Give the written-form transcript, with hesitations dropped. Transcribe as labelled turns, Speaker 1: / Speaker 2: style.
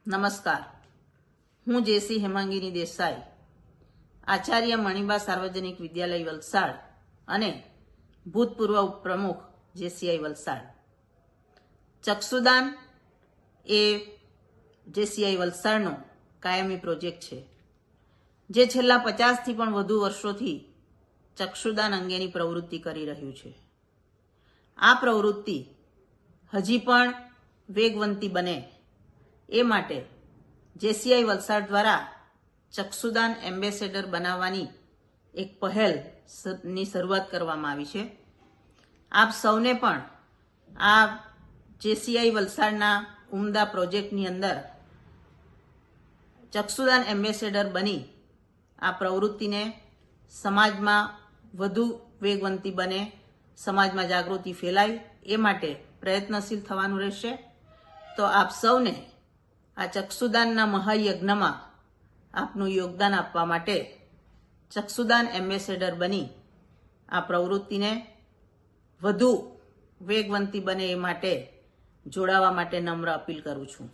Speaker 1: નમસ્કાર, હું જેસી હેમાંગીની દેસાઈ, આચાર્ય મણિબા સાર્વજનિક વિદ્યાલય વલસાડ અને ભૂતપૂર્વ ઉપપ્રમુખ જેસીઆઈ વલસાડ. ચક્ષુદાન એ જેસીઆઈ વલસાડનો કાયમી પ્રોજેક્ટ છે, જે છેલ્લા 50થી પણ વધુ વર્ષોથી ચક્ષુદાન અંગેની પ્રવૃત્તિ કરી રહ્યું છે. આ પ્રવૃત્તિ હજી પણ વેગવંતી બને એ માટે જેસીઆઈ વલસાડ દ્વારા ચક્ષુદાન એમ્બેસેડર બનાવવાની એક પહેલની શરૂઆત કરવામાં આવી છે. આપ સૌને પણ આ જેસીઆઈ વલસાડના ઉમદા પ્રોજેક્ટની અંદર ચક્ષુદાન એમ્બેસેડર બની આ પ્રવૃત્તિને સમાજમાં વધુ વેગવંતી બને, સમાજમાં જાગૃતિ ફેલાય એ માટે પ્રયત્નશીલ થવાનું રહેશે. તો આપ સૌને આ ચક્ષુદાનના મહાયજ્ઞમાં આપનું યોગદાન આપવા માટે ચક્ષુદાન એમ્બેસેડર બની આ પ્રવૃત્તિને વધુ વેગવંતી બને એ માટે જોડાવા માટે નમ્ર અપીલ કરું છું.